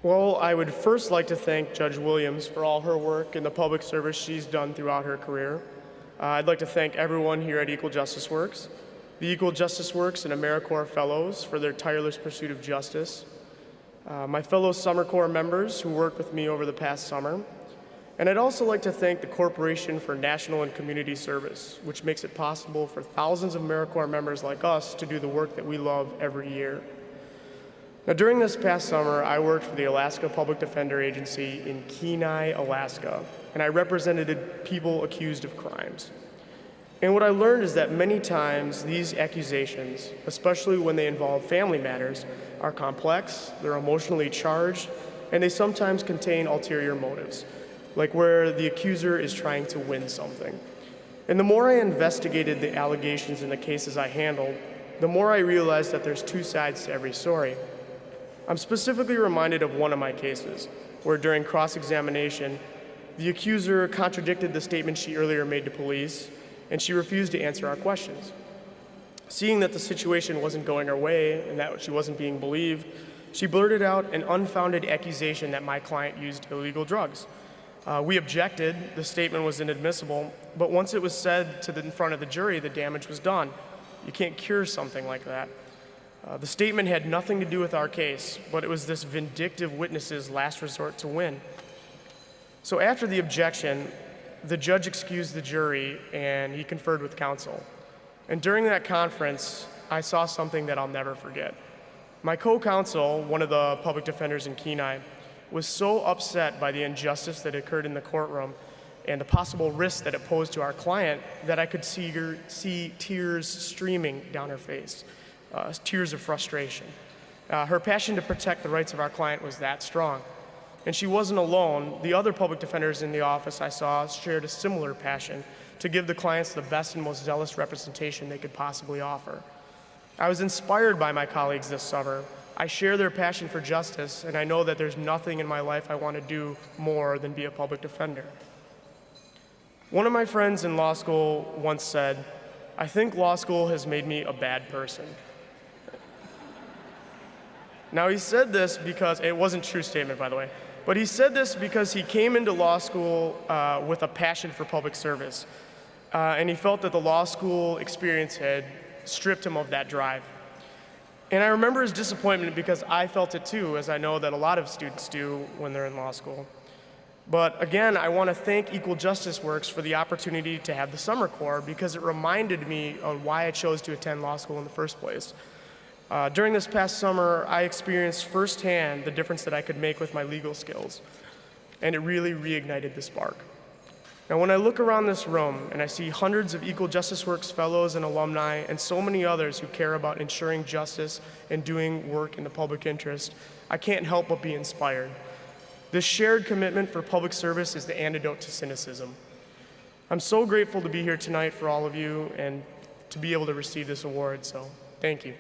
Well, I would first like to thank Judge Williams for all her work and the public service she's done throughout her career. I'd like to thank everyone here at Equal Justice Works, the Equal Justice Works and AmeriCorps Fellows for their tireless pursuit of justice, my fellow Summer Corps members who worked with me over the past summer, and I'd also like to thank the Corporation for National and Community Service, which makes it possible for thousands of AmeriCorps members like us to do the work that we love every year. Now, during this past summer, I worked for the Alaska Public Defender Agency in Kenai, Alaska, and I represented people accused of crimes. And what I learned is that many times these accusations, especially when they involve family matters, are complex, they're emotionally charged, and they sometimes contain ulterior motives, like where the accuser is trying to win something. And the more I investigated the allegations in the cases I handled, the more I realized that there's two sides to every story. I'm specifically reminded of one of my cases, where during cross-examination, the accuser contradicted the statement she earlier made to police, and she refused to answer our questions. Seeing that the situation wasn't going her way and that she wasn't being believed, she blurted out an unfounded accusation that my client used illegal drugs. We objected, the statement was inadmissible, but once it was said in front of the jury, the damage was done. You can't cure something like that. The statement had nothing to do with our case, but it was this vindictive witness's last resort to win. So after the objection, the judge excused the jury and he conferred with counsel. And during that conference, I saw something that I'll never forget. My co-counsel, one of the public defenders in Kenai, was so upset by the injustice that occurred in the courtroom and the possible risk that it posed to our client that I could see tears streaming down her face. Tears of frustration. Her passion to protect the rights of our client was that strong. And she wasn't alone. The other public defenders in the office I saw shared a similar passion to give the clients the best and most zealous representation they could possibly offer. I was inspired by my colleagues this summer. I share their passion for justice, and I know that there's nothing in my life I want to do more than be a public defender. One of my friends in law school once said, "I think law school has made me a bad person." Now, he said this because, it wasn't a true statement, by the way, but he said this because he came into law school with a passion for public service, and he felt that the law school experience had stripped him of that drive. And I remember his disappointment because I felt it too, as I know that a lot of students do when they're in law school. But again, I want to thank Equal Justice Works for the opportunity to have the Summer Corps because it reminded me of why I chose to attend law school in the first place. During this past summer, I experienced firsthand the difference that I could make with my legal skills, and it really reignited the spark. Now, when I look around this room and I see hundreds of Equal Justice Works fellows and alumni and so many others who care about ensuring justice and doing work in the public interest, I can't help but be inspired. This shared commitment for public service is the antidote to cynicism. I'm so grateful to be here tonight for all of you and to be able to receive this award, so thank you.